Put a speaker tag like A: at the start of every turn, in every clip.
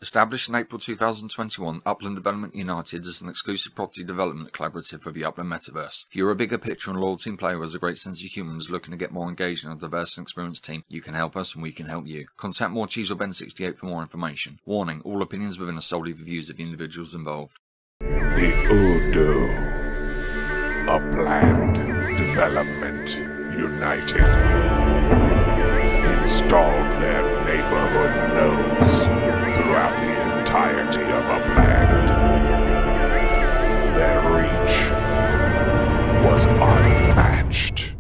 A: Established in April 2021, Upland Development United is an exclusive property development collaborative for the Upland Metaverse. If you're a bigger picture and loyal team player who has a great sense of humour and is looking to get more engaged in a diverse and experienced team, you can help us and we can help you. Contact Morecheese or Ben68 for more information. Warning, all opinions within are solely the views of the individuals involved.
B: The UDU Upland Development United installed their neighborhood nodes throughout the entirety of Upland. Their reach was unmatched.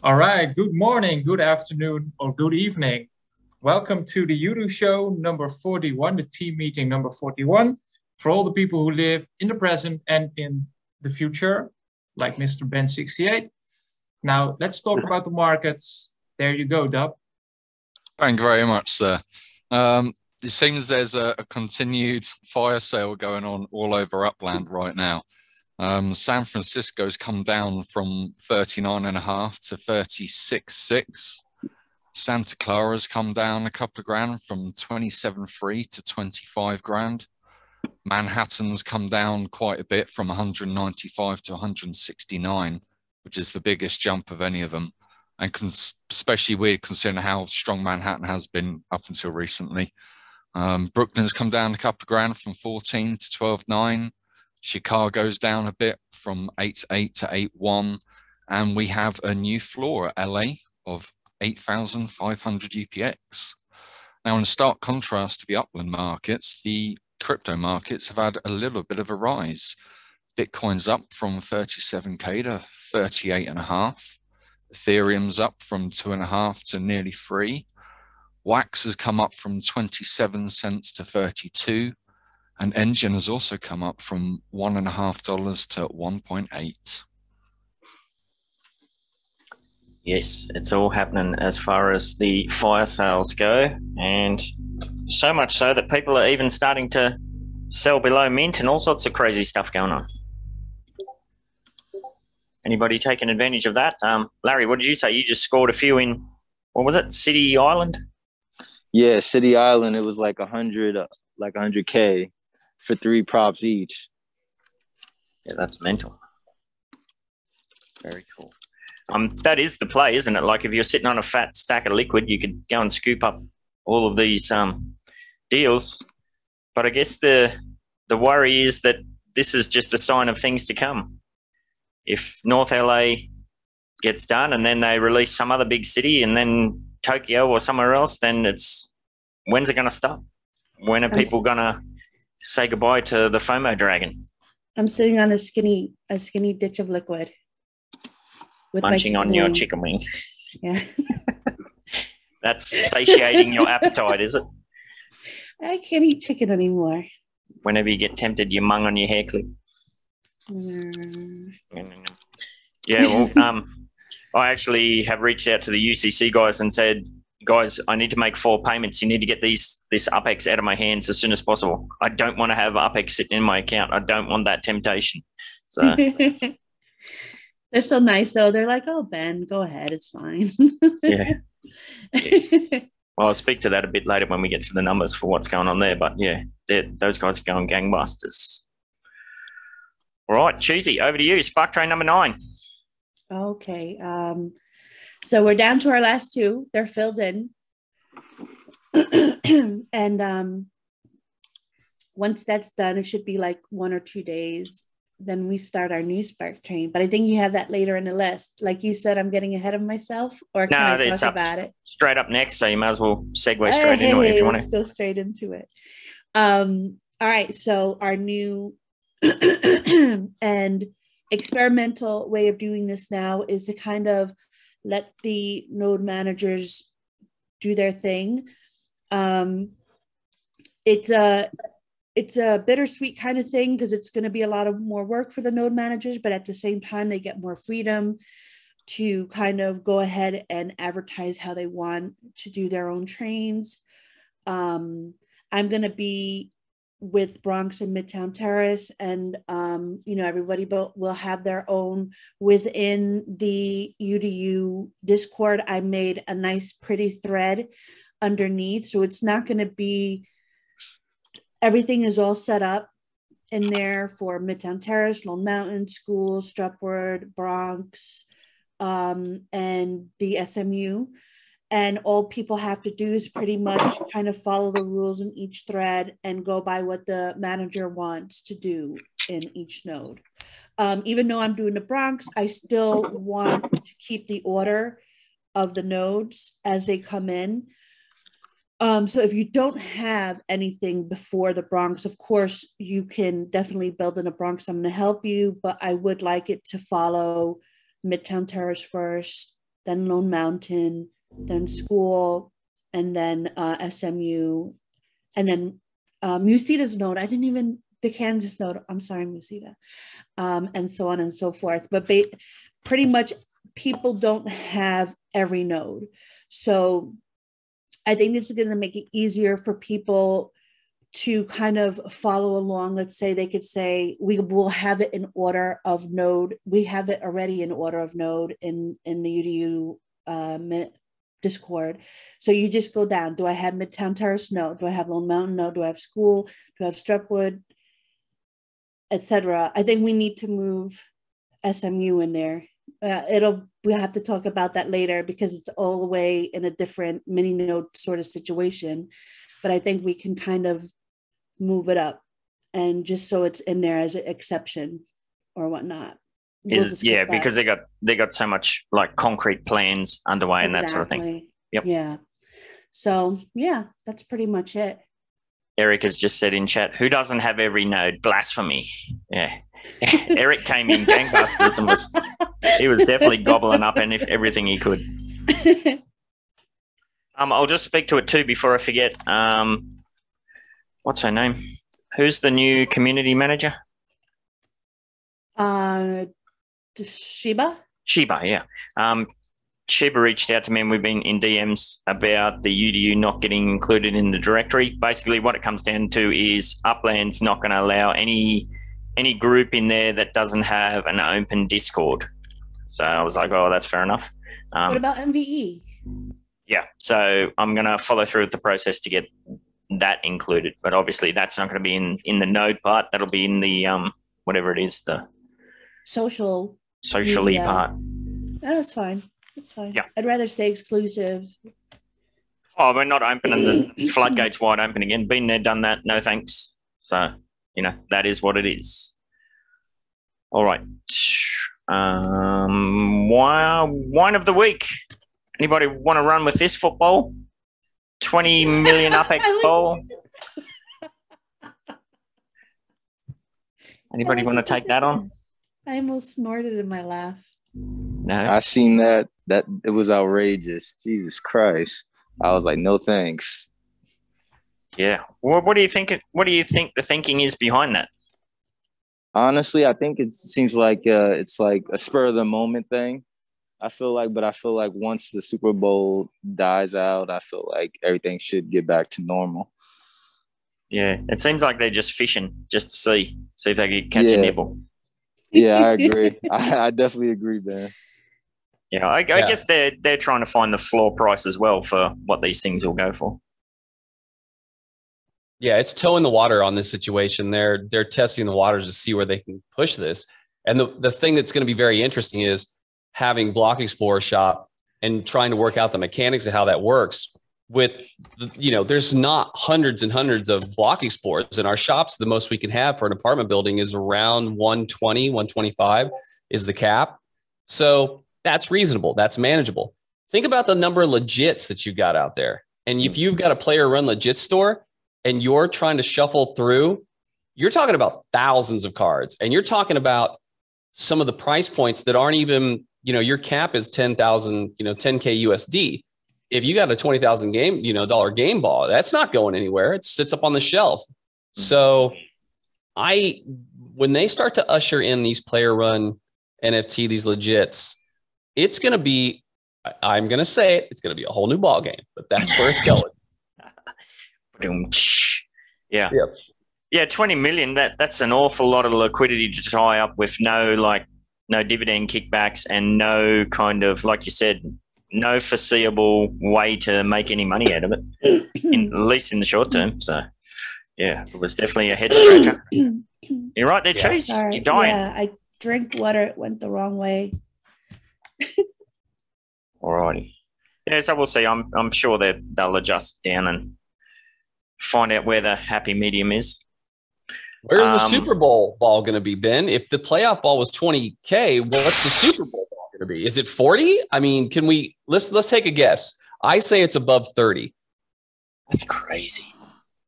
C: All right, good morning, good afternoon, or good evening. Welcome to the UDU show number 41, the team meeting number 41, for all the people who live in the present and in the future, like Mr. Ben68. Now, let's talk about the markets. There you go, Dub.
D: Thank you very much, sir. It seems there's a continued fire sale going on all over Upland right now. San Francisco's come down from 39.5 to 36.6. Santa Clara's come down a couple of grand from 27.3 to 25 grand. Manhattan's come down quite a bit from 195 to 169, which is the biggest jump of any of them. And especially weird considering how strong Manhattan has been up until recently. Brooklyn's come down a couple of grand from 14 to 12.9. Chicago's down a bit from 8.8 to 8.1. And we have a new floor at LA of 8,500 UPX. Now, in stark contrast to the upland markets, the crypto markets have had a little bit of a rise. Bitcoin's up from 37K to 38.5. Ethereum's up from 2.5 to nearly 3. Wax has come up from 27 cents to 32. And Engine has also come up from $1.50 to 1.8.
E: Yes, it's all happening as far as the fire sales go, and so much so that people are even starting to sell below mint and all sorts of crazy stuff going on. Anybody taking advantage of that? Larry, what did you say? You just scored a few in, what was it, City Island?
F: Yeah, City Island. It was like 100K for 3 props each.
E: Yeah, that's mental. Very cool. That is the play, isn't it? Like if you're sitting on a fat stack of liquid, you could go and scoop up all of these deals. But I guess the worry is that this is just a sign of things to come. If North LA gets done and then they release some other big city and then Tokyo or somewhere else, then when's it going to stop? When are people going to say goodbye to the FOMO dragon?
G: I'm sitting on a skinny ditch of liquid.
E: Munching on your chicken wing.
G: Yeah.
E: That's satiating your appetite, is it?
G: I can't eat chicken anymore.
E: Whenever you get tempted, you mung on your hair clip. Yeah, well, I actually have reached out to the UCC guys and said, guys, I need to make 4 payments. You need to get this UPX out of my hands as soon as possible. I don't want to have UPX sitting in my account. I don't want that temptation. So
G: they're so nice, though. They're like, oh, Ben, go ahead. It's fine.
E: Yeah. Yes. Well, I'll speak to that a bit later when we get to the numbers for what's going on there. But, yeah, those guys are going gangbusters. All right, Cheesy, over to you. Spark train number 9.
G: Okay. So we're down to our last 2. They're filled in. And once that's done, it should be like 1 or 2 days. Then we start our new spark train. But I think you have that later in the list. Like you said, I'm getting ahead of myself. Or can I talk about it?
E: Straight up next, so you might as well segue straight into it if you want to.
G: Let's go straight into it. All right, so our new and experimental way of doing this now is to kind of let the node managers do their thing. It's a bittersweet kind of thing because it's going to be a lot of more work for the node managers, but at the same time, they get more freedom. to kind of go ahead and advertise how they want to do their own trains. I'm going to be with Bronx and Midtown Terrace, and everybody will have their own within the UDU Discord. I made a nice pretty thread underneath, so it's not going to be, everything is all set up in there for Midtown Terrace, Lone Mountain, School, Strupward, Bronx, and the SMU. And all people have to do is pretty much kind of follow the rules in each thread and go by what the manager wants to do in each node. Even though I'm doing the Bronx, I still want to keep the order of the nodes as they come in. So if you don't have anything before the Bronx, of course, you can definitely build in a Bronx. I'm going to help you, but I would like it to follow Midtown Terrace first, then Lone Mountain, then School, and then SMU, and then Musita's node. I didn't even, the Kansas node. I'm sorry, Musita, and so on and so forth. But pretty much people don't have every node. So I think this is going to make it easier for people to kind of follow along. Let's say they could say, we will have it in order of node. We have it already in order of node in the UDU Discord. So you just go down. Do I have Midtown Terrace? No. Do I have Lone Mountain? No. Do I have School? Do I have Strupwood? Etc. I think we need to move SMU in there. We have to talk about that later because it's all the way in a different mini node sort of situation. But I think we can kind of move it up, and just so it's in there as an exception or whatnot.
E: Because they got so much like concrete plans underway and that sort of thing. Yep.
G: Yeah. So yeah, that's pretty much it.
E: Eric has just said in chat, who doesn't have every node? Blasphemy. Yeah. Eric came in gangbusters and he was definitely gobbling up everything he could. I'll just speak to it too before I forget. What's her name? Who's the new community manager?
G: Sheba,
E: yeah. Sheba reached out to me and we've been in DMs about the UDU not getting included in the directory. Basically, what it comes down to is Upland's not going to allow any group in there that doesn't have an open Discord. So I was like, oh, that's fair enough.
G: What about MVE?
E: Yeah, so I'm going to follow through with the process to get that included. But obviously, that's not going to be in the node part. That'll be in the whatever it is, the socially part.
G: That's fine. It's fine.
E: Yeah.
G: I'd rather stay exclusive.
E: Oh, we're not opening the floodgates wide open again. Been there, done that. No thanks. So, that is what it is. All right. Wine of the week. Anybody want to run with this football? 20 million UpX bowl. Anybody want to take that on?
G: I almost snorted in my laugh.
E: No.
F: I seen that it was outrageous. Jesus Christ. I was like, no thanks.
E: Yeah. Well, what do you think the thinking is behind that?
F: Honestly, I think it seems like it's like a spur of the moment thing. I feel like once the Super Bowl dies out, I feel like everything should get back to normal.
E: Yeah. It seems like they're just fishing just to see if they can catch a nibble.
F: Yeah, I agree. I definitely agree, man.
E: Yeah, I guess they're trying to find the floor price as well for what these things will go for.
H: Yeah, it's toeing the water on this situation. They're testing the waters to see where they can push this. And the thing that's going to be very interesting is having Block Explorer shop and trying to work out the mechanics of how that works. With there's not hundreds and hundreds of Block Explorers in our shops. The most we can have for an apartment building is around 120, 125 is the cap. So that's reasonable. That's manageable. Think about the number of legits that you've got out there. And if you've got a player run legit store and you're trying to shuffle through, you're talking about thousands of cards. And you're talking about some of the price points that aren't even, your cap is 10,000, 10K USD. If you got a $20,000 dollar game ball, that's not going anywhere. It sits up on the shelf. So when they start to usher in these player run NFT, these legits, it's going to be, I'm going to say it, it's going to be a whole new ball game, but that's where it's going.
E: Yeah.
H: Yep.
E: Yeah, 20 million, that's an awful lot of liquidity to tie up with no dividend kickbacks and no kind of, like you said, no foreseeable way to make any money out of it, at least in the short term. So, yeah, it was definitely a head scratcher. You're right there, Cheese.
G: Sorry.
E: You're dying.
G: Yeah, I drank water. It went the wrong way.
E: All righty. Yeah, so we'll see. I'm sure they'll adjust down and find out where the happy medium is.
H: Where's the Super Bowl ball going to be, Ben? If the playoff ball was 20K, what's the Super Bowl ball going to be? Is it 40? I mean, can we let's take a guess. I say it's above 30.
E: That's crazy.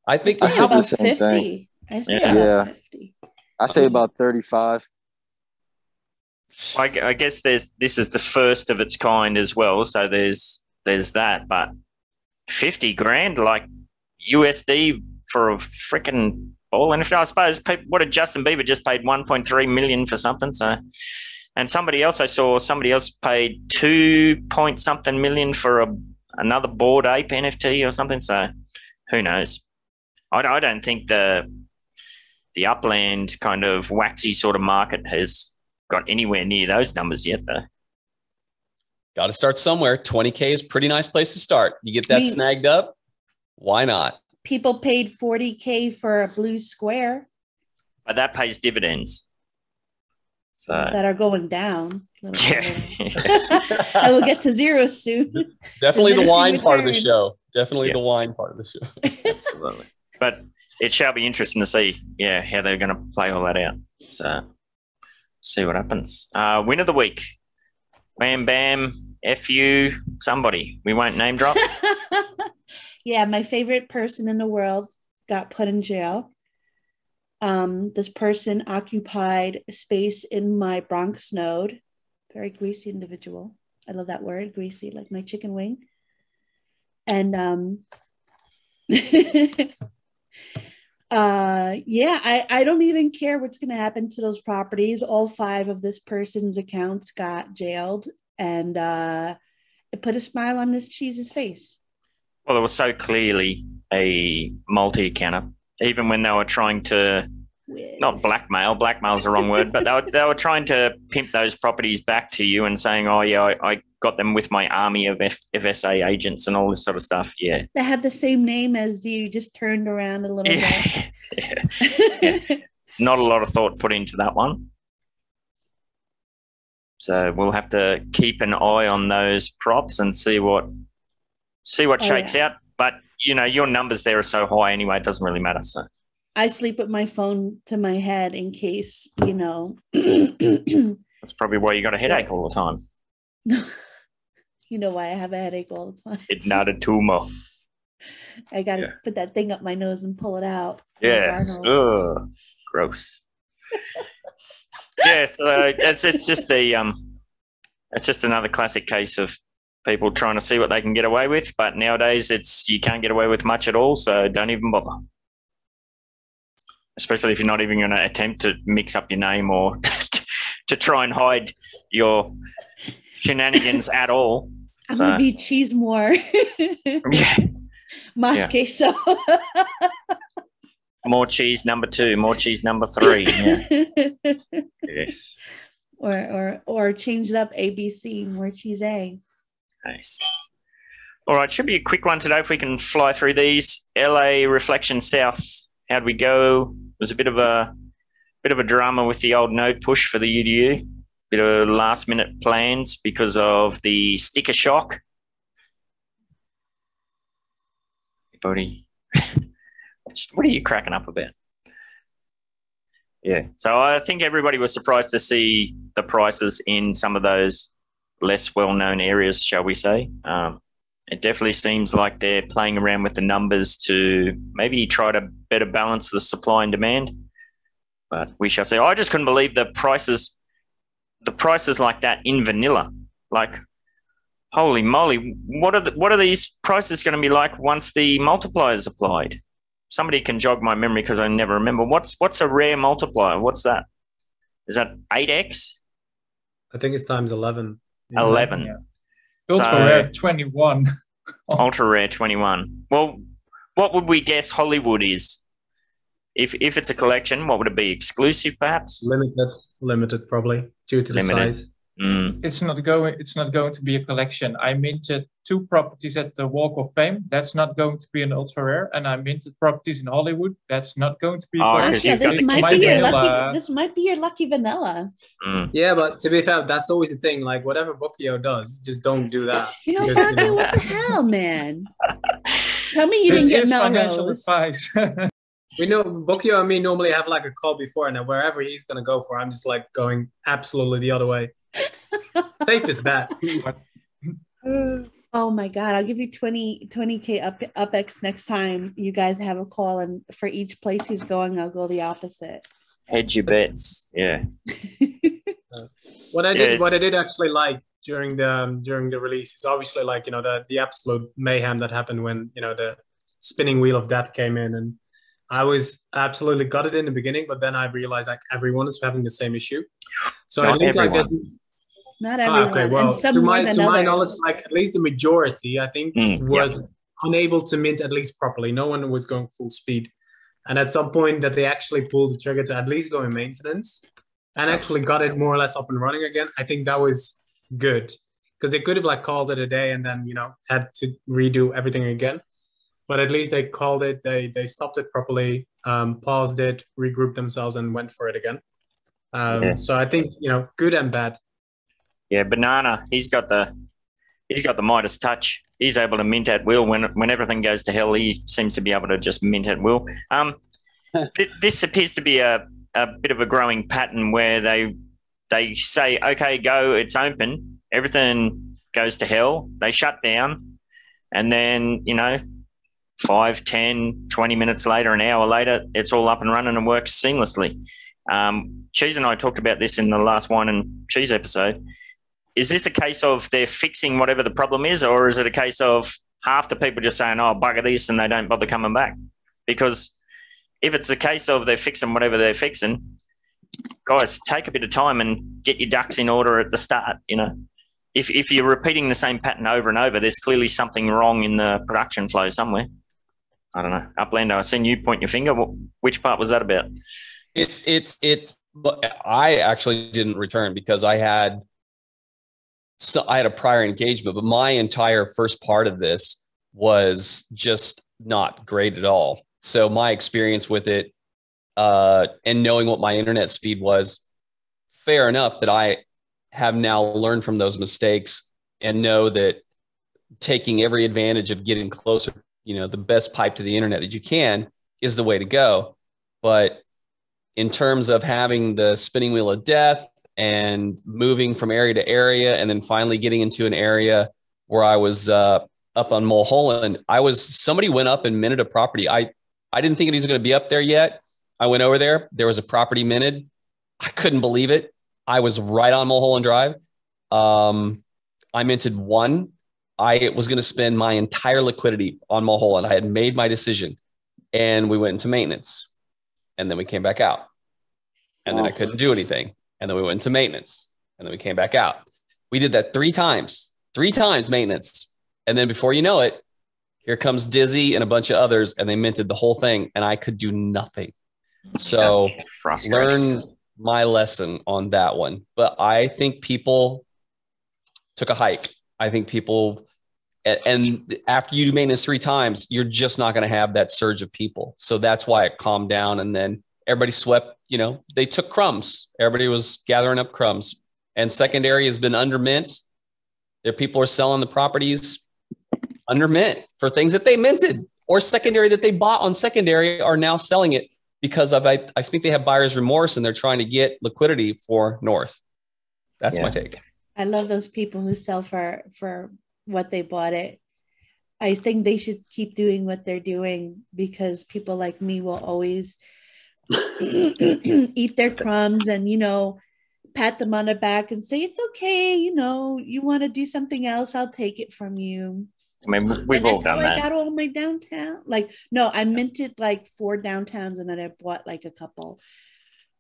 H: I think
G: I say about
F: the same
G: 50.
F: thing.
G: I say
E: Yeah.
G: about 50.
F: I say about 35.
E: I guess this is the first of its kind as well. So there's that, but 50 grand, like USD for a freaking ball. And if I suppose, what did Justin Bieber just paid 1.3 million for something? So, and somebody else paid 2 point something million for another Bored Ape NFT or something. So who knows? I don't think the Upland kind of waxy sort of market has got anywhere near those numbers yet, though.
H: Got to start somewhere. 20K is a pretty nice place to start. You get that snagged up, why not?
G: People paid 40K for a blue square.
E: But that pays dividends. So
G: That are going down.
E: yeah.
G: I will get to zero soon.
H: Definitely the
G: Diminishing
H: wine part of the
G: returns.
H: show. Definitely
E: Yeah.
H: the wine part of the show.
E: Absolutely. But it shall be interesting to see, how they're going to play all that out. So see what happens. Win of the week. Wham Bam, FU, somebody. We won't name drop.
G: Yeah, my favorite person in the world got put in jail. This person occupied a space in my Bronx node. Very greasy individual. I love that word, greasy, like my chicken wing. And I don't even care what's going to happen to those properties. All 5 of this person's accounts got jailed, and it put a smile on this cheese's face.
E: Well, it was so clearly a multi-accounter, even when they were trying to, not blackmail's the wrong word, but they were trying to pimp those properties back to you and saying, oh, yeah, I got them with my army of FSA agents and all this sort of stuff. Yeah.
G: They have the same name as you, just turned around a little bit.
E: Yeah. Not a lot of thought put into that one. So we'll have to keep an eye on those props and see what shakes out. But, your numbers there are so high anyway, it doesn't really matter. So
G: I sleep with my phone to my head in case,
E: that's probably why you got a headache all the time.
G: You know why I have a headache all the time.
E: It's not a tumor.
G: I got to put that thing up my nose and pull it out.
E: Yes. Ugh. Gross. So it's just another classic case of people trying to see what they can get away with. But nowadays, you can't get away with much at all. So don't even bother. Especially if you're not even going to attempt to mix up your name or to try and hide your shenanigans at all.
G: I'm going to be cheese more.
E: Yeah.
G: Mas queso.
E: Morecheese number 2, Morecheese number 3. Yeah. Yes.
G: Or change it up, ABC, Morecheese A.
E: Nice. All right, should be a quick one today if we can fly through these. LA Reflection South. How'd we go? It was a bit of a drama with the old node push for the UDU. Bit of last minute plans because of the sticker shock. Buddy, what are you cracking up about? Yeah, so I think everybody was surprised to see the prices in some of those less well-known areas, shall we say. It definitely seems like they're playing around with the numbers to maybe try to better balance the supply and demand. But we shall see. I just couldn't believe the prices like that in vanilla. Like, holy moly, what are these prices going to be like once the multiplier is applied? Somebody can jog my memory because I never remember. What's a rare multiplier? What's that? Is that 8x?
I: I think it's times 11.
E: 11.
C: Yeah. Ultra rare 21.
E: Ultra rare 21. Well, what would we guess Hollywood is? If it's a collection, what would it be? Exclusive, perhaps?
I: Limited probably due to the size.
C: It's not going to be a collection. I minted 2 properties at the Walk of Fame. That's not going to be an ultra rare. And I minted properties in Hollywood. That's not going to be a collection.
G: This might be your lucky vanilla.
I: Yeah, but to be fair, that's always the thing. Like whatever Bookio does, just don't do that.
G: Berkeley, what the hell, man? Tell me you didn't get
C: financial advice.
I: We know Bookio and me normally have like a call before, and then wherever he's gonna go for, I'm just like going absolutely the other way. Safe as that.
G: Oh my god, I'll give you 20k up X next time you guys have a call, and for each place he's going, I'll go the opposite.
E: Hedge your bets. Yeah.
I: What I did actually like during the release is obviously like, you know, the absolute mayhem that happened when, you know, the spinning wheel of death came in, and I was absolutely gutted in the beginning, but then I realized like everyone is having the same issue. So
E: Not
I: at least
E: everyone.
I: like
G: not everyone.
I: okay, well,
G: and some
I: to
G: more
I: my
G: than others.
I: knowledge, like at least the majority, I think, was unable to mint at least properly. No one was going full speed, and at some point that they actually pulled the trigger to at least go in maintenance and actually got it more or less up and running again. I think that was good, because they could have like called it a day and then, you know, had to redo everything again. But at least they called it, they stopped it properly, paused it, regrouped themselves, and went for it again. So I think, you know, good and bad.
E: Yeah, Banana, he's got the Midas touch. He's able to mint at will when everything goes to hell. He seems to be able to just mint at will. This appears to be a bit of a growing pattern where they say, okay, go, it's open. Everything goes to hell. They shut down, and then, you know, 5, 10, 20 minutes later, an hour later, it's all up and running and works seamlessly. Cheese and I talked about this in the last Wine and Cheese episode. Is this a case of they're fixing whatever the problem is, or is it a case of half the people just saying, oh, bugger this, and they don't bother coming back? Because if it's the case of they're fixing whatever they're fixing, guys, take a bit of time and get your ducks in order at the start, you know. If you're repeating the same pattern over and over, there's clearly something wrong in the production flow somewhere. I don't know. Uplander, I've seen you point your finger. Which part was that about?
H: I actually didn't return because I had a prior engagement, but my entire first part of this was just not great at all. So my experience with it, and knowing what my internet speed was, fair enough that I have now learned from those mistakes and know that taking every advantage of getting closer, you know, the best pipe to the internet that you can is the way to go. But in terms of having the spinning wheel of death and moving from area to area, and then finally getting into an area where I was up on Mulholland, somebody went up and minted a property. I didn't think he was going to be up there yet. I went over there. There was a property minted. I couldn't believe it. I was right on Mulholland Drive. I minted one. I was going to spend my entire liquidity on Mulholland. I had made my decision, and we went into maintenance, and then we came back out, and then I couldn't do anything. And then we went into maintenance, and then we came back out. We did that three times maintenance. And then before you know it, here comes Dizzy and a bunch of others, and they minted the whole thing, and I could do nothing. So learn my lesson on that one. But I think people took a hike. I think people, and after you do maintenance 3 times, you're just not going to have that surge of people. So that's why it calmed down. And then everybody swept, you know, they took crumbs. Everybody was gathering up crumbs. And secondary has been under mint. There, people are selling the properties under mint for things that they minted, or secondary that they bought on secondary are now selling it because of, I think they have buyer's remorse and they're trying to get liquidity for North. That's my take.
G: I love those people who sell for what they bought it. I think they should keep doing what they're doing, because people like me will always eat their crumbs and, you know, pat them on the back and say, it's okay. You know, you want to do something else, I'll take it from you.
E: I mean, we've all done that.
G: I got all my downtown. Like, no, I minted like 4 downtowns, and then I bought like a couple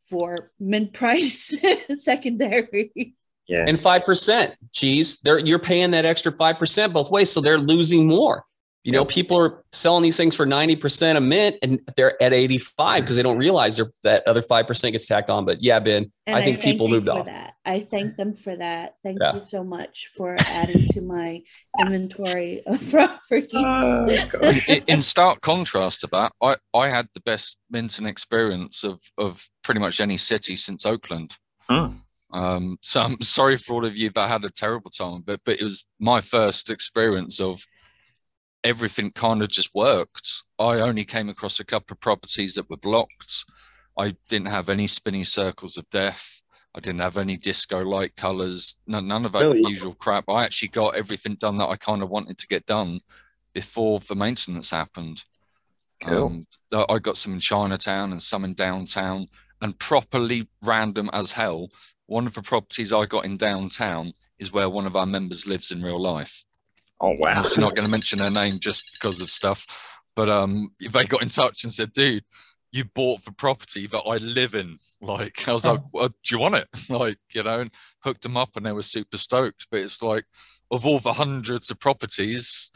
G: for mint price secondary.
E: Yeah.
H: And 5%, geez, you're paying that extra 5% both ways. So they're losing more. You know, people are selling these things for 90% a mint and they're at 85 because they don't realize that other 5% gets tacked on. But yeah, Ben, I think people moved off.
G: I thank them for that. Thank you so much for adding to my inventory of properties.
D: In stark contrast to that, I had the best minting experience of pretty much any city since Oakland. So I'm sorry for all of you that had a terrible time, but it was my first experience of everything kind of just worked. I only came across a couple of properties that were blocked. I didn't have any spinny circles of death. I didn't have any disco light colors, none of that usual crap. I actually got everything done that I kind of wanted to get done before the maintenance happened.
E: Cool.
D: I got some in Chinatown and some in downtown, and properly random as hell. One of the properties I got in downtown is where one of our members lives in real life.
E: Oh, wow.
D: I'm obviously not going to mention her name just because of stuff, but they got in touch and said, dude, you bought the property that I live in. Like, I was like, well, do you want it? Like, you know, and hooked them up and they were super stoked. But it's like, of all the hundreds of properties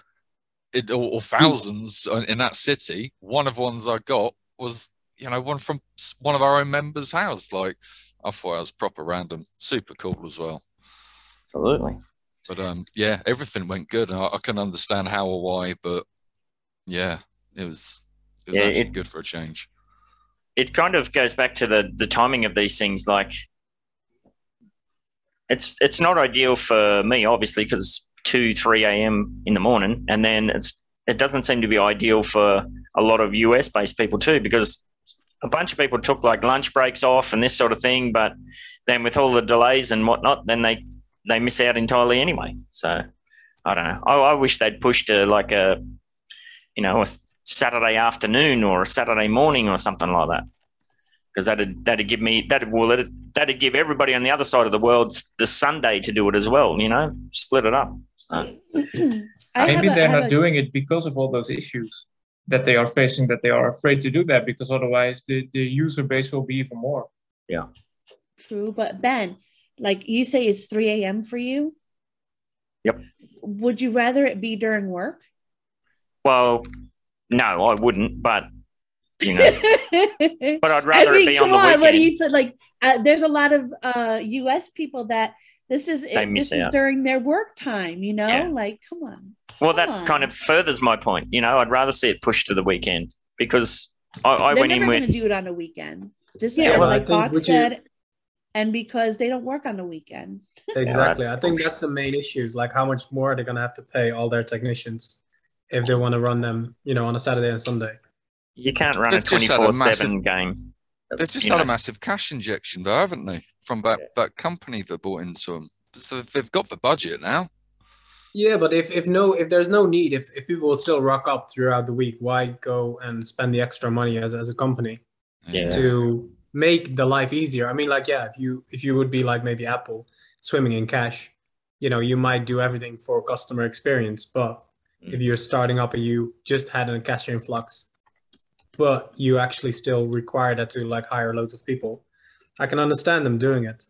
D: or thousands in that city, one of the ones I got was, you know, one from one of our own members' house. Like, I thought it was proper random, super cool as well.
E: Absolutely.
D: But yeah, everything went good. I can understand how or why, but yeah, it was actually good for a change.
E: It kind of goes back to the timing of these things. Like, it's not ideal for me, obviously, because it's 2, 3 a.m. in the morning, and then it doesn't seem to be ideal for a lot of US-based people too, because a bunch of people took like lunch breaks off and this sort of thing, but then with all the delays and whatnot, then they miss out entirely anyway. So I don't know. I wish they'd push to like a Saturday afternoon or a Saturday morning or something like that, because that'd give everybody on the other side of the world the Sunday to do it as well. You know, split it up. So.
C: Maybe they're not doing it because of all those issues that they are facing, that they are afraid to do that, because otherwise the user base will be even more.
E: Yeah.
G: True, but Ben, like you say, it's 3 a.m. for you?
E: Yep.
G: Would you rather it be during work?
E: Well, no, I wouldn't, but, you know, but I'd rather it be on the weekend.
G: What do you say? Like, there's a lot of U.S. people that this is during their work time, you know? Yeah. Like, come on.
E: Well, that kind of furthers my point. You know, I'd rather see it pushed to the weekend, because I went in with... They're never going
G: to do it on a weekend. Just like Box said... And because they don't work on the weekend.
I: Exactly. I think that's the main issue, is like how much more are they going to have to pay all their technicians if they want to run them, you know, on a Saturday and Sunday.
E: You can't run a 24/7 game.
D: They've just had a massive cash injection, though, haven't they, from that company that bought into them. So they've got the budget now.
I: Yeah, but if there's no need, if people will still rock up throughout the week, why go and spend the extra money as a company to make the life easier? I mean, like, yeah, if you would be like maybe Apple, swimming in cash, you know, you might do everything for customer experience. But if you're starting up and you just had a cash influx, but you actually still require that to like hire loads of people, I can understand them doing it.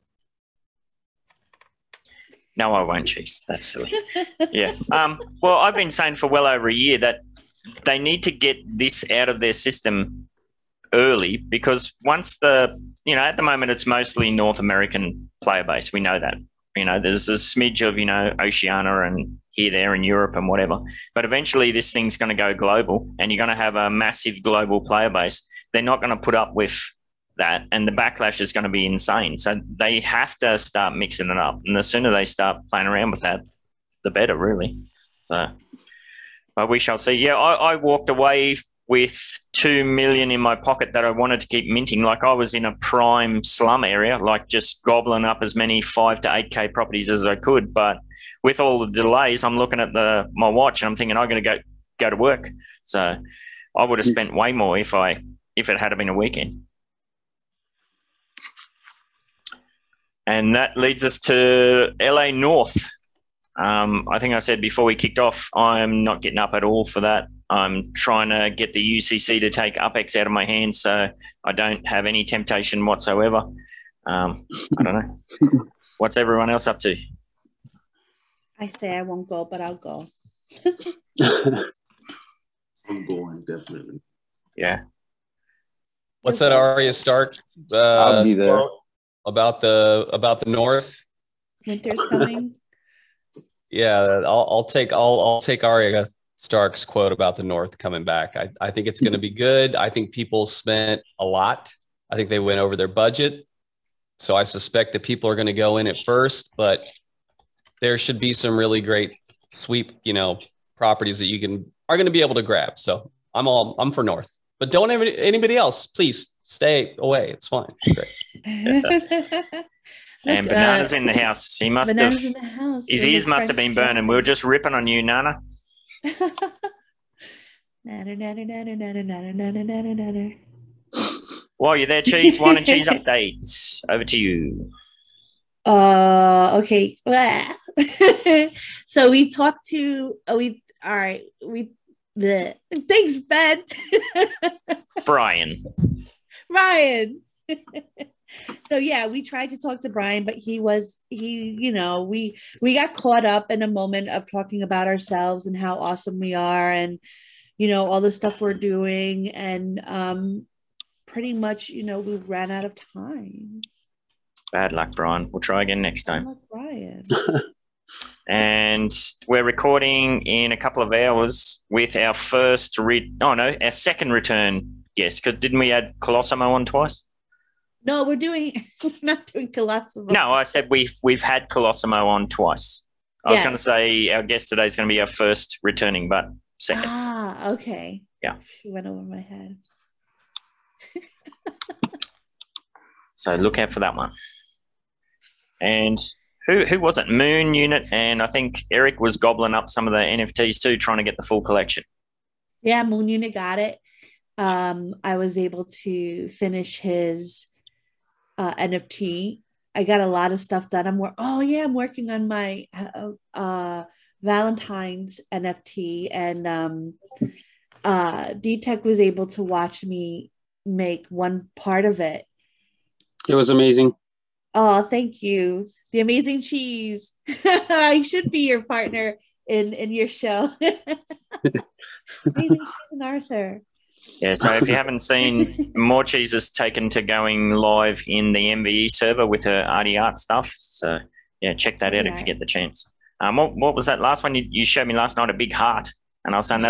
E: No, I won't, Cheese. That's silly. Yeah. Well, I've been saying for well over a year that they need to get this out of their system early, because once at the moment it's mostly North American player base. We know that. You know, there's a smidge of, Oceania and here, there, and Europe and whatever. But eventually this thing's going to go global, and you're going to have a massive global player base. They're not going to put up with that, and the backlash is going to be insane. So they have to start mixing it up, and the sooner they start playing around with that, the better, really. So, but we shall see. Yeah, I walked away with $2 million in my pocket that I wanted to keep minting. Like, I was in a prime slum area, like just gobbling up as many 5 to 8K properties as I could. But with all the delays, I'm looking at my watch and I'm thinking I'm going to go to work. So I would have spent way more if it had been a weekend. And that leads us to LA North. I think I said before we kicked off, I'm not getting up at all for that. I'm trying to get the UCC to take UpX out of my hands, so I don't have any temptation whatsoever. I don't know. What's everyone else up to?
G: I say I won't go, but I'll go.
J: I'm going, definitely.
E: Yeah.
H: What's that Arya Stark
F: I'll be there.
H: quote about the North?
G: Winter's coming.
H: Yeah, I'll take Arya Stark's quote about the North coming back. I think it's going to be good. I think people spent a lot. I think they went over their budget. So I suspect that people are going to go in at first, but there should be some really great sweep, properties that are going to be able to grab. So I'm for North, but don't anybody else, please stay away. It's fine. It's great.
E: And Banana's in the house. He must have.
G: In the house.
E: His ears must have been burning. We were just ripping on you, Nana. While you're there, Cheese, wine and cheese updates. Over to you.
G: Okay. So we talked to thanks, Ben.
E: Brian.
G: So yeah, we tried to talk to Brian, but we got caught up in a moment of talking about ourselves and how awesome we are and all the stuff we're doing, and pretty much we ran out of time.
E: Bad luck, Brian. We'll try again next time.
G: Bad luck, Brian.
E: And we're recording in a couple of hours with our our second return guest. Because didn't we add Colossimo on twice?
G: No, we're not doing Colossimo.
E: No, I said we've had Colossimo on twice. I was going to say our guest today is going to be our first returning, but second.
G: Ah, okay.
E: Yeah.
G: She went over my head.
E: So look out for that one. And who was it? Moon Unit, and I think Eric was gobbling up some of the NFTs too, trying to get the full collection.
G: Yeah, Moon Unit got it. I was able to finish his NFT. I got a lot of stuff done. I'm working on my Valentine's NFT, and D-Tech was able to watch me make one part of it.
J: It was amazing.
G: Oh, thank you. The amazing cheese. I should be your partner in your show. Amazing cheese and Arthur.
E: Yeah, so if you haven't seen, Morecheese is taken to going live in the MVE server with her arty art stuff. So yeah, check that out if you get the chance. What was that last one you showed me last night? A big heart, and I was saying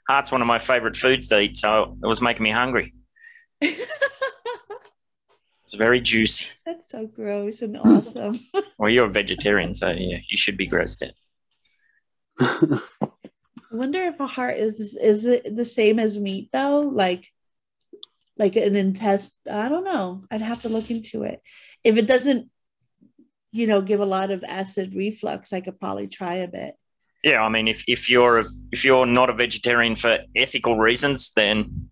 E: heart's one of my favorite foods to eat, so it was making me hungry. It's very juicy.
G: That's so gross and awesome.
E: Well, you're a vegetarian, so yeah, you should be grossed out.
G: I wonder if a heart is it the same as meat though? Like an intestine? I don't know. I'd have to look into it. If it doesn't, give a lot of acid reflux, I could probably try a bit.
E: Yeah, I mean, if you're not a vegetarian for ethical reasons, then.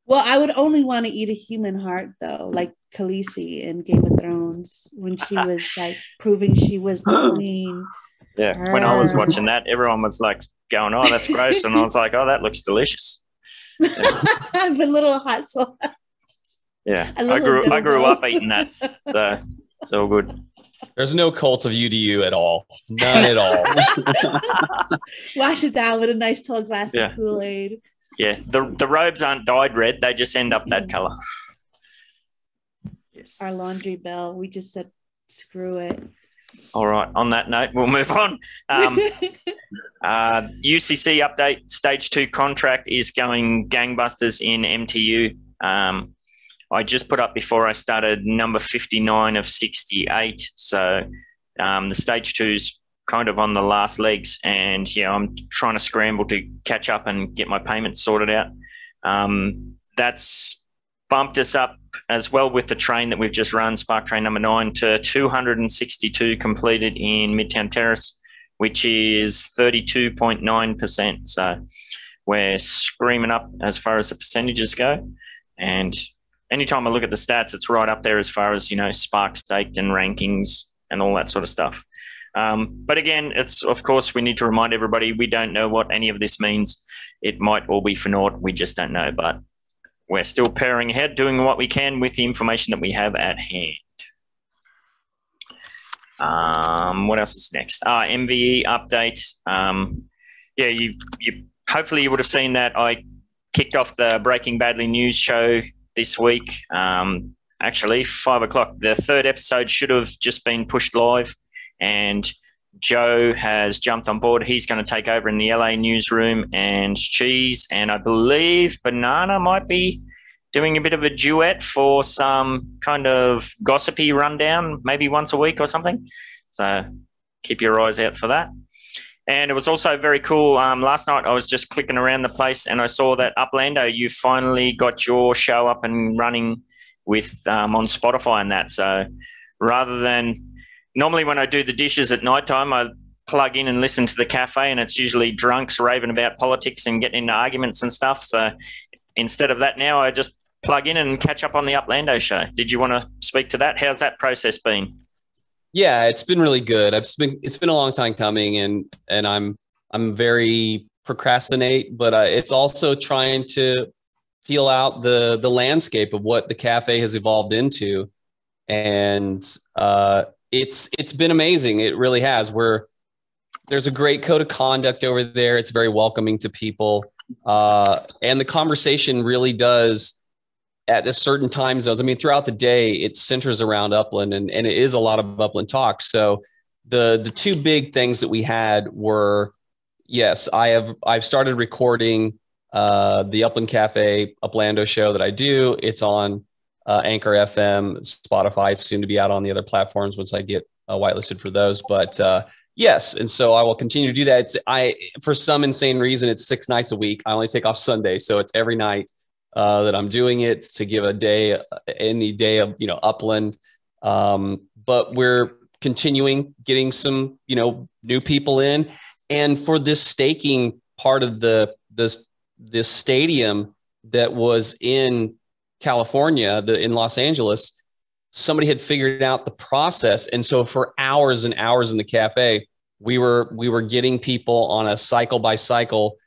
G: Well, I would only want to eat a human heart though, like Khaleesi in Game of Thrones when she was like proving she was the queen.
E: Yeah, when I was watching that, everyone was like going, "Oh, that's gross," and I was like, "Oh, that looks delicious." Yeah.
G: With a little hot sauce.
E: Yeah, I grew up eating that, so it's all good.
H: There's no cult of UDU at all, none at all.
G: Wash it down with a nice tall glass of Kool-Aid.
E: Yeah, the robes aren't dyed red; they just end up that color. Yes.
G: Our laundry bill. We just said, "Screw it."
E: All right. On that note, we'll move on. UCC update, stage 2 contract is going gangbusters in MTU. I just put up before I started number 59 of 68. So the stage 2's kind of on the last legs, and I'm trying to scramble to catch up and get my payments sorted out. That's bumped us up as well with the train that we've just run, Spark Train number 9, to 262 completed in Midtown Terrace, which is 32.9%. So we're screaming up as far as the percentages go. And anytime I look at the stats, it's right up there as far as, Spark staked and rankings and all that sort of stuff. But again, it's, of course, we need to remind everybody, we don't know what any of this means. It might all be for naught. We just don't know. But we're still powering ahead, doing what we can with the information that we have at hand. What else is next? MVE update. Yeah, you hopefully you would have seen that I kicked off the Breaking Badly news show this week. Actually, 5 o'clock. The third episode should have just been pushed live, and Joe has jumped on board. He's going to take over in the LA newsroom, and Cheese and I believe Banana might be doing a bit of a duet for some kind of gossipy rundown, maybe once a week or something. So keep your eyes out for that. And it was also very cool. Last night I was just clicking around the place and I saw that Uplando, you finally got your show up and running with on Spotify and that. So rather than normally when I do the dishes at nighttime, I plug in and listen to the cafe, and it's usually drunks raving about politics and getting into arguments and stuff. So instead of that now, I just plug in and catch up on the Uplando show. Did you want to speak to that? How's that process been?
H: Yeah, it's been really good. It's been a long time coming, and I'm very procrastinate, but it's also trying to feel out the landscape of what the cafe has evolved into, and it's been amazing. It really has. There's a great code of conduct over there. It's very welcoming to people, and the conversation really does. At a certain time zones. I mean, throughout the day, it centers around Upland, and it is a lot of Upland talk. So the two big things that we had were, yes, I've started recording the Upland Cafe Uplando show that I do. It's on Anchor FM, Spotify. It's soon to be out on the other platforms once I get whitelisted for those. But yes, and so I will continue to do that. For some insane reason, it's 6 nights a week. I only take off Sunday, so it's every night that I'm doing it to give a day in the day of, Upland. But we're continuing getting some, new people in. And for this staking part of this stadium that was in California, in Los Angeles, somebody had figured out the process. And so for hours and hours in the cafe, we were getting people on a cycle by cycle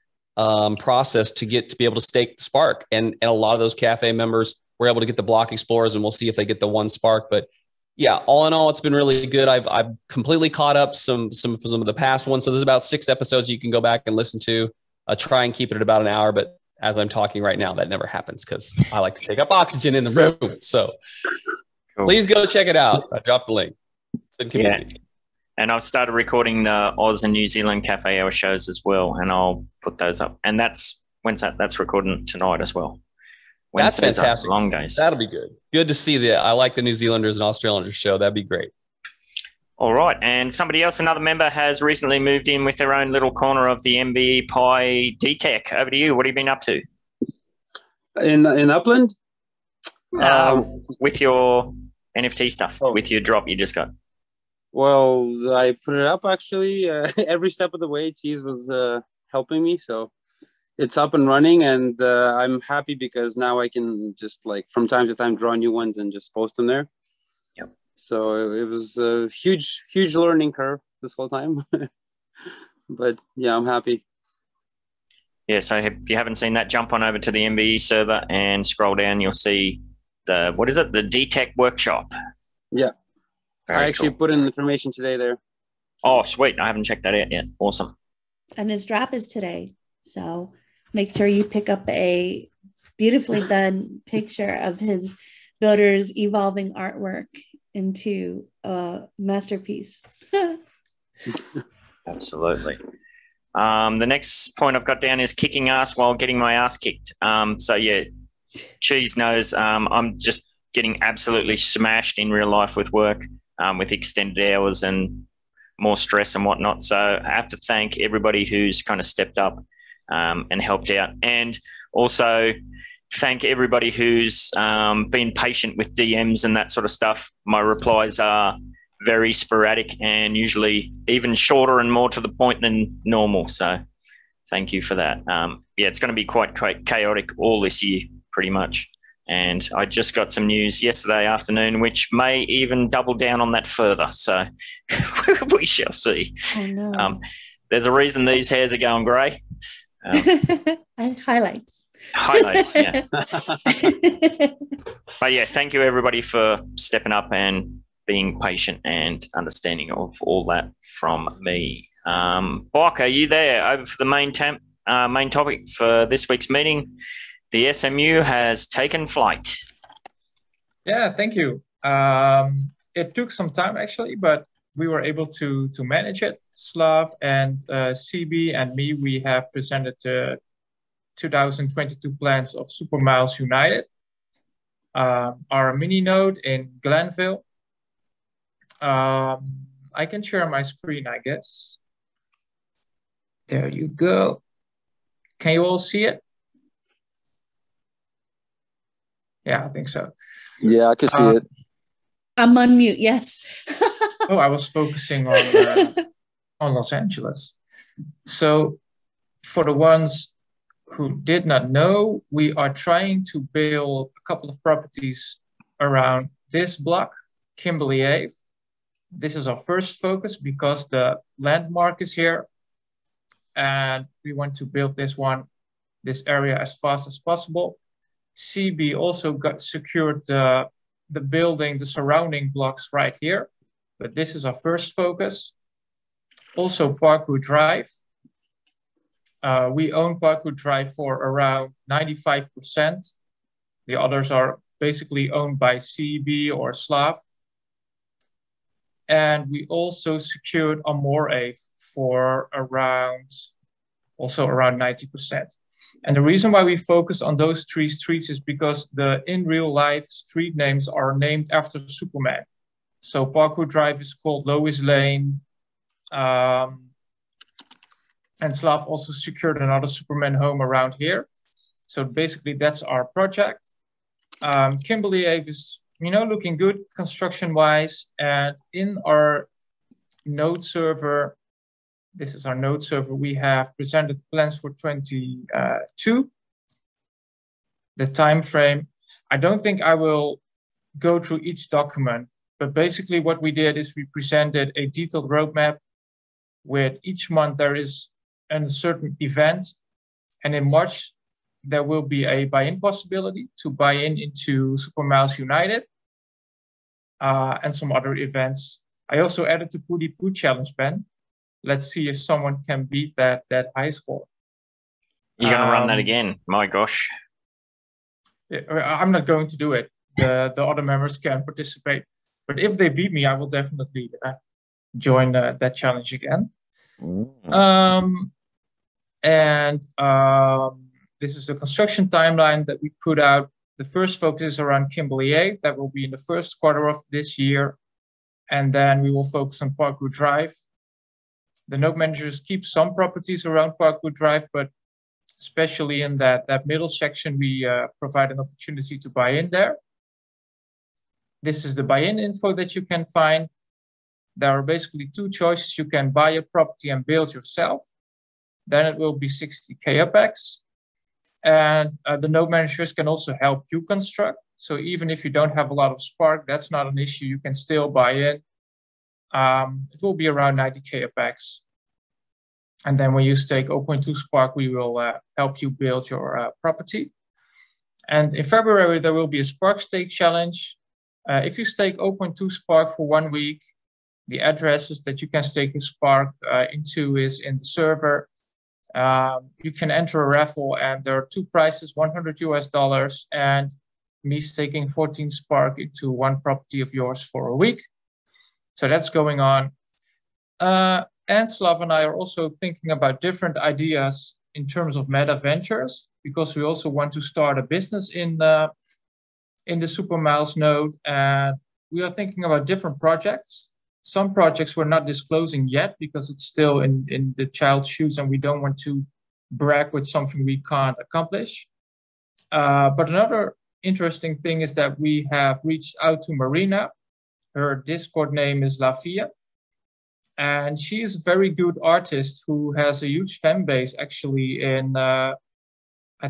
H: process to be able to stake the spark. And a lot of those cafe members were able to get the block explorers, and we'll see if they get the one spark. But yeah, all in all, it's been really good. I've completely caught up some of the past ones. So there's about 6 episodes you can go back and listen to. Try and keep it at about an hour. But as I'm talking right now, that never happens because I like to take up oxygen in the room. So Please go check it out. I dropped the link.
E: Yeah. And I've started recording the Oz and New Zealand Cafe Hour shows as well, and I'll put those up. And when's that? That's recording tonight as well.
H: Wednesdays, that's fantastic.
E: Long days.
H: That'll be good. Good to see that. I like the New Zealanders and Australians show. That'd be great.
E: All right. And somebody else, another member, has recently moved in with their own little corner of the MBE Pi D-Tech. Over to you. What have you been up to?
J: In Upland?
E: With your NFT stuff, with your drop you just got.
J: Well, I put it up actually. Every step of the way, Cheese was helping me. So it's up and running, and I'm happy because now I can just from time to time draw new ones and just post them there.
E: Yep.
J: So it was a huge learning curve this whole time. But yeah, I'm happy.
E: Yeah, so if you haven't seen that, jump on over to the MBE server and scroll down. You'll see the D-Tech workshop.
J: Yeah.
E: Very
J: I actually put in information today there.
E: Oh, sweet. I haven't checked that out yet. Awesome.
G: And his drop is today. So make sure you pick up a beautifully done picture of his builder's evolving artwork into a masterpiece.
E: Absolutely. The next point I've got down is kicking ass while getting my ass kicked. So yeah, Cheese knows I'm just getting absolutely smashed in real life with work, with extended hours and more stress and whatnot. So I have to thank everybody who's kind of stepped up and helped out, and also thank everybody who's been patient with DMs and that sort of stuff. My replies are very sporadic and usually even shorter and more to the point than normal. So thank you for that. Yeah, it's going to be quite chaotic all this year, pretty much. And I just got some news yesterday afternoon, which may even double down on that further. So we shall see.
G: Oh, no.
E: There's a reason these hairs are going grey.
G: And highlights.
E: Highlights, yeah. But yeah, thank you everybody for stepping up and being patient and understanding of all that from me. Bok, are you there over for the main topic for this week's meeting? The SMU has taken flight.
C: Yeah, thank you. It took some time actually, but we were able to manage it. Slav and CB and me, we have presented the 2022 plans of Super Miles United, our mini node in Glenville. I can share my screen, I guess. There you go. Can you all see it? Yeah, I think so.
F: Yeah, I can see it.
G: I'm on mute, yes.
C: Oh, I was focusing on Los Angeles. So for the ones who did not know, we are trying to build a couple of properties around this block, Kimberley Ave. This is our first focus because the landmark is here. And we want to build this area as fast as possible. CB also got secured the building, the surrounding blocks right here. But this is our first focus. Also Parkwood Drive. We own Parkwood Drive for around 95%. The others are basically owned by CB or Slav. And we also secured a Morecheese for around 90%. And the reason why we focus on those 3 streets is because in real life street names are named after Superman. So Parkwood Drive is called Lois Lane. And Slav also secured another Superman home around here. So basically that's our project. Kimberley Ave is, looking good construction-wise. And in our node server, this is our node server, we have presented plans for 22. The time frame, I don't think I will go through each document, but basically what we did is we presented a detailed roadmap with each month there is a certain event. And in March, there will be a buy-in possibility to buy into Super Miles United and some other events. I also added the Pooty Poo Challenge, Ben. Let's see if someone can beat that high score.
E: You're going to run that again? My gosh.
C: I'm not going to do it. The other members can participate. But if they beat me, I will definitely join that challenge again. This is the construction timeline that we put out. The first focus is around Kimberley Ave. That will be in the first quarter of this year. And then we will focus on Parkwood Drive. The node managers keep some properties around Parkwood Drive, but especially in that middle section, we provide an opportunity to buy in there. This is the buy-in info that you can find. There are basically 2 choices. You can buy a property and build yourself. Then it will be 60K UPEX. And the node managers can also help you construct. So even if you don't have a lot of Spark, that's not an issue. You can still buy in. It will be around 90K UPEX. And then when you stake 0.2 Spark, we will help you build your property. And in February, there will be a Spark stake challenge. If you stake 0.2 Spark for 1 week, the addresses that you can stake your Spark into is in the server. You can enter a raffle, and there are 2 prizes, $100 and me staking 14 Spark into 1 property of yours for a week. So that's going on. And Slav and I are also thinking about different ideas in terms of meta ventures, because we also want to start a business in the Super Miles node. And we are thinking about different projects. Some projects we're not disclosing yet because it's still in the child's shoes and we don't want to brag with something we can't accomplish. But another interesting thing is that we have reached out to Marina. Her Discord name is Lafia. And she is a very good artist who has a huge fan base actually in, I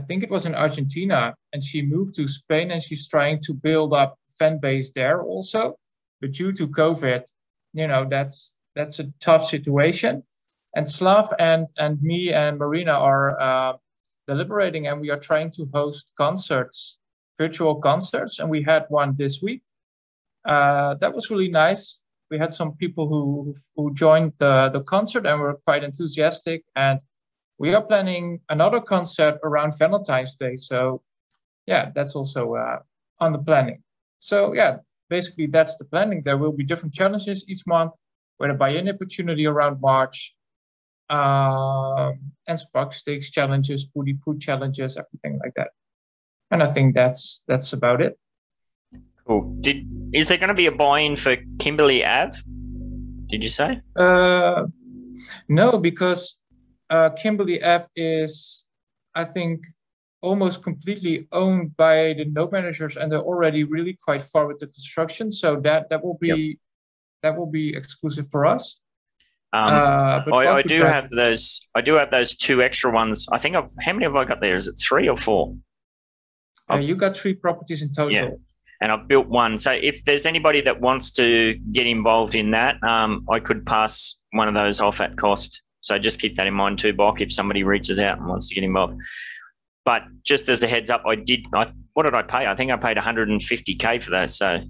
C: think it was in Argentina. And she moved to Spain and she's trying to build up fan base there also. But due to COVID, that's a tough situation. And Slav and me and Marina are deliberating, and we are trying to host concerts, virtual concerts. And we had one this week. that was really nice. We had some people who joined the concert and were quite enthusiastic. And we are planning another concert around Valentine's Day. So yeah, that's also on the planning. So yeah, basically that's the planning. There will be different challenges each month, with a buy-in opportunity around March, and spark stakes challenges, booty poo challenges, everything like that. And I think that's about it.
E: Cool. Is there going to be a buy-in for Kimberley Ave? Did you say?
C: No, because Kimberley Ave is, I think, almost completely owned by the node managers, and they're already really quite far with the construction. So that will be that will be exclusive for us.
E: I do have those. I do have those 2 extra ones. I think how many have I got there? Is it 3 or 4?
C: You got 3 properties in total.
E: Yeah. And I've built one. So if there's anybody that wants to get involved in that, I could pass one of those off at cost. So just keep that in mind too, Bok, if somebody reaches out and wants to get involved. But just as a heads up, what did I pay? I think I paid 150K for those. So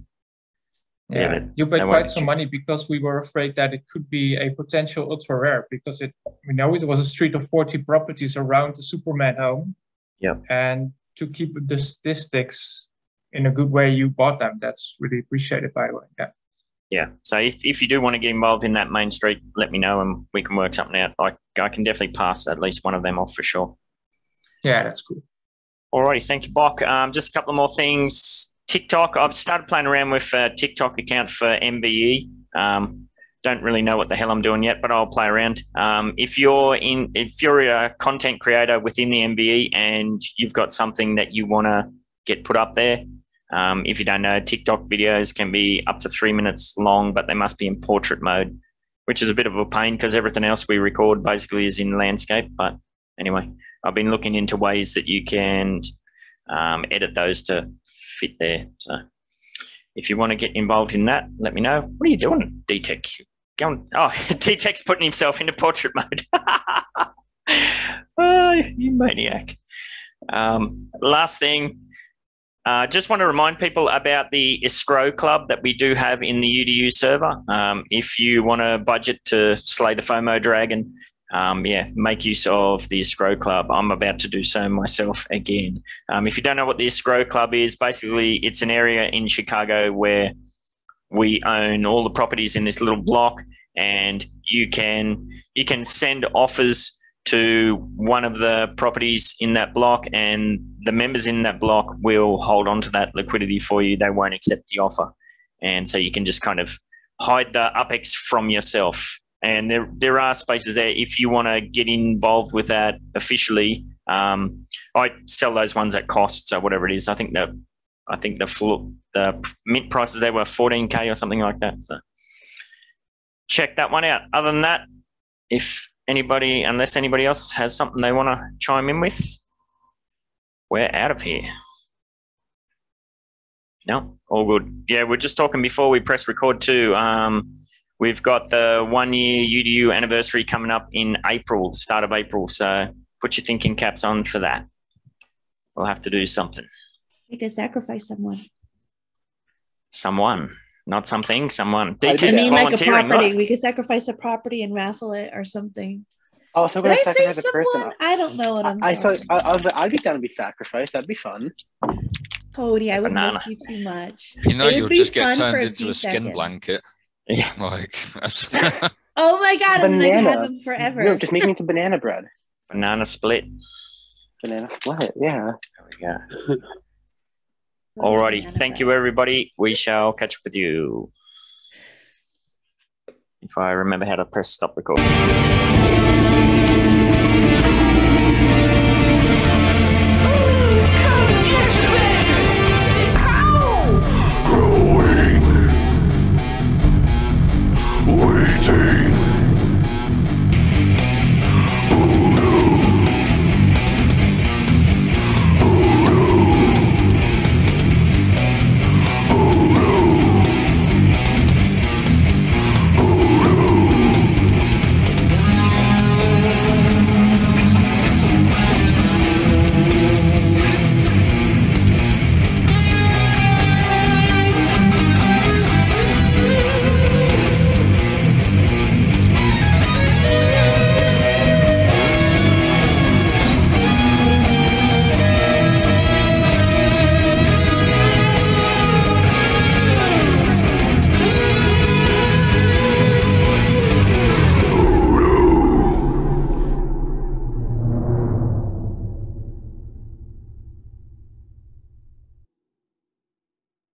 C: yeah, you paid quite some money because we were afraid that it could be a potential ultra rare, because it was a street of 40 properties around the Superman home.
E: Yeah.
C: And to keep the statistics in a good way, you bought them. That's really appreciated, by the way. Yeah.
E: Yeah. So if you do want to get involved in that main street, let me know and we can work something out. I can definitely pass at least one of them off for sure.
C: Yeah, that's cool.
E: Alrighty, thank you, Bok. Just a couple of more things. TikTok. I've started playing around with a TikTok account for MBE. Don't really know what the hell I'm doing yet, but I'll play around. If you're a content creator within the MBE and you've got something that you want to get put up there, if you don't know, TikTok videos can be up to 3 minutes long, but they must be in portrait mode, which is a bit of a pain because everything else we record basically is in landscape. But anyway, I've been looking into ways that you can edit those to fit there. So if you want to get involved in that, let me know. What are you doing, D-Tech? D-Tech's putting himself into portrait mode. Oh, you maniac. Last thing, just want to remind people about the Escrow Club that we do have in the UDU server. If you want to budget to slay the FOMO dragon, make use of the Escrow Club. I'm about to do so myself again. If you don't know what the Escrow Club is, basically it's an area in Chicago where we own all the properties in this little block, and you can send offers to one of the properties in that block, and the members in that block will hold on to that liquidity for you. They won't accept the offer. And so you can just kind of hide the UPEX from yourself. And there are spaces there if you want to get involved with that officially. I sell those ones at cost, so whatever it is. I think the mint prices there were 14K or something like that. So check that one out. Other than that, unless anybody else has something they want to chime in with, we're out of here. No, all good. Yeah, we're just talking before we press record too. We've got the 1 year UDU anniversary coming up in April, start of April. So put your thinking caps on for that. We'll have to do something.
G: We could sacrifice someone.
E: Someone, not something, someone.
G: I mean, like a property. We could sacrifice a property and raffle it or something.
K: Oh, so we're going to sacrifice a person.
G: I don't know what I'm
K: I thought I'd be down to be sacrificed. That'd be fun.
G: Cody, I would miss you too much.
D: You'll just get turned into a skin blanket.
E: Yeah.
G: Oh my God, I'm going to have him forever.
K: No, just make me into banana bread.
E: Banana split.
K: Banana split, yeah.
E: There we go. Alrighty, thank you everybody. We shall catch up with you. If I remember how to press stop recording.